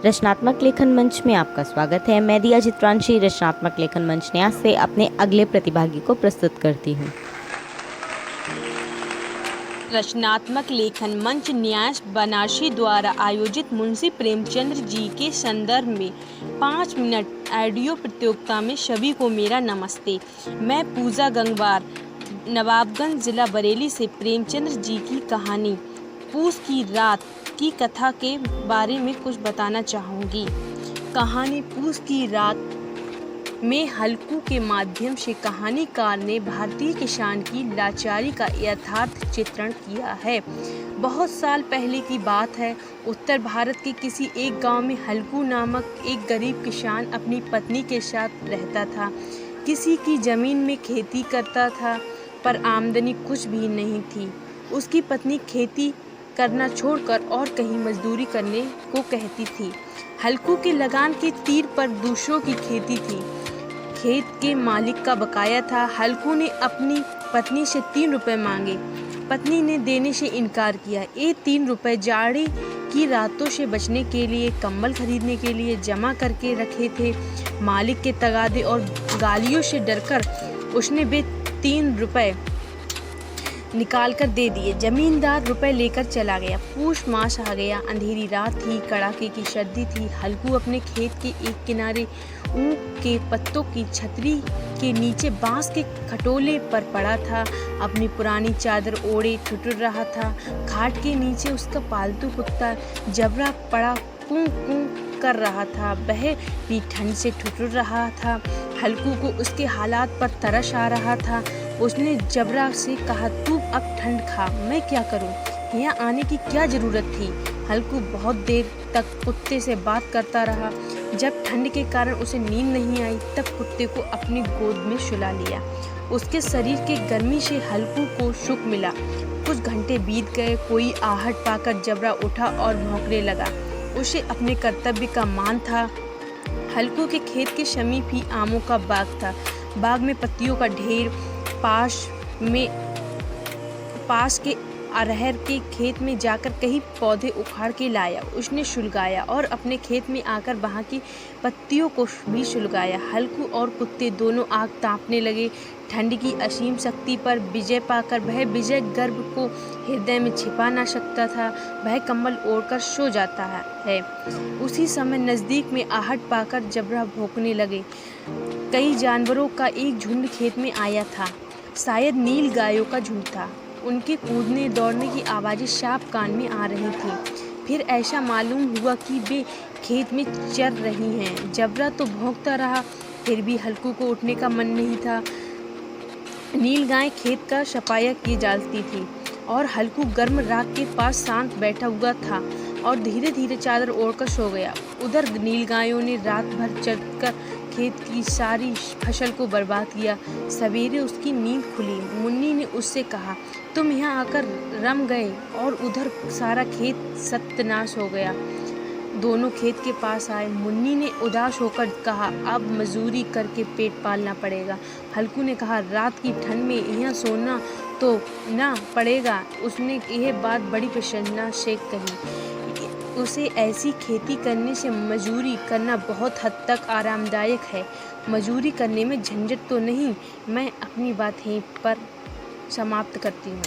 रचनात्मक लेखन मंच में आपका स्वागत है। मैं दिया चित्रांशी रचनात्मक लेखन मंच न्यास से अपने अगले प्रतिभागी को प्रस्तुत करती हूँ। रचनात्मक लेखन मंच न्यास बनारसी द्वारा आयोजित मुंशी प्रेमचंद जी के संदर्भ में 5 मिनट ऑडियो प्रतियोगिता में सभी को मेरा नमस्ते। मैं पूजा गंगवार नवाबगंज जिला बरेली से प्रेमचंद जी की कहानी पूस की रात की कथा के बारे में कुछ बताना चाहूँगी। कहानी पूस की रात में हल्कू के माध्यम से कहानीकार ने भारतीय किसान की लाचारी का यथार्थ चित्रण किया है। बहुत साल पहले की बात है। उत्तर भारत के किसी एक गांव में हल्कू नामक एक गरीब किसान अपनी पत्नी के साथ रहता था। किसी की ज़मीन में खेती करता था, पर आमदनी कुछ भी नहीं थी। उसकी पत्नी खेती करना छोड़कर और कहीं मजदूरी करने को कहती थी। हल्कू के लगान के तीर पर दूसरों की खेती थी। खेत के मालिक का बकाया था। हल्कू ने अपनी पत्नी से 3 रुपए मांगे। पत्नी ने देने से इनकार किया। ये 3 रुपए जाड़े की रातों से बचने के लिए, कंबल खरीदने के लिए जमा करके रखे थे। मालिक के तगादे और गालियों से डरकर उसने वे 3 रुपए निकाल कर दे दिए। जमींदार रुपए लेकर चला गया। पूष मास आ गया। अंधेरी रात थी, कड़ाके की सर्दी थी। हल्कू अपने खेत के एक किनारे ऊख के पत्तों की छतरी के नीचे बांस के खटोले पर पड़ा था। अपनी पुरानी चादर ओढ़े ठुठुर रहा था। खाट के नीचे उसका पालतू कुत्ता जबरा पड़ा कूं कूं कर रहा था। वह भी ठंड से ठुठुर रहा था। हल्कू को उसके हालात पर तरस आ रहा था। उसने जबरा से कहा, तू अब ठंड खा, मैं क्या करूं? यहाँ आने की क्या ज़रूरत थी? हल्कू बहुत देर तक कुत्ते से बात करता रहा। जब ठंड के कारण उसे नींद नहीं आई, तब कुत्ते को अपनी गोद में सुला लिया। उसके शरीर के गर्मी से हल्कू को सुख मिला। कुछ घंटे बीत गए। कोई आहट पाकर जबरा उठा और भौंकने लगा। उसे अपने कर्तव्य का मान था। हल्कू के खेत के समीप ही आमों का बाग था। बाग में पत्तियों का ढेर। पास के अरहर के खेत में जाकर कई पौधे उखाड़ के लाया। उसने सुलगाया और अपने खेत में आकर वहाँ की पत्तियों को भी सुलगाया। हल्कू और कुत्ते दोनों आग तापने लगे। ठंड की असीम शक्ति पर विजय पाकर वह विजय गर्व को हृदय में छिपा ना सकता था। वह कंबल ओढ़कर सो जाता है। उसी समय नज़दीक में आहट पाकर जबरा भौंकने लगे। कई जानवरों का एक झुंड खेत में आया था। शायद नील गायों का झुंड था। उनके कूदने दौड़ने की आवाज़ें साफ कान में आ रही थीं। फिर ऐसा मालूम हुआ कि वे खेत में चर रही हैं। जबरा तो भौंकता रहा, फिर भी हल्कू को उठने का मन नहीं था। नील गाय खेत का सफाया किए डालती थी और हल्कू गर्म राख के पास शांत बैठा हुआ था और धीरे धीरे चादर ओढ़कर सो गया। उधर नील गायों ने रात भर चरकर खेत की सारी फसल को बर्बाद किया। सवेरे उसकी नींद खुली। मुन्नी ने उससे कहा, तुम यहाँ आकर रम गए और उधर सारा खेत सत्यानाश हो गया। दोनों खेत के पास आए। मुन्नी ने उदास होकर कहा, अब मजदूरी करके पेट पालना पड़ेगा। हल्कू ने कहा, रात की ठंड में यहाँ सोना तो ना पड़ेगा। उसने यह बात बड़ी प्रसन्नता से कही। उसे ऐसी खेती करने से मजदूरी करना बहुत हद तक आरामदायक है। मजदूरी करने में झंझट तो नहीं। मैं अपनी बात यहीं पर समाप्त करती हूँ।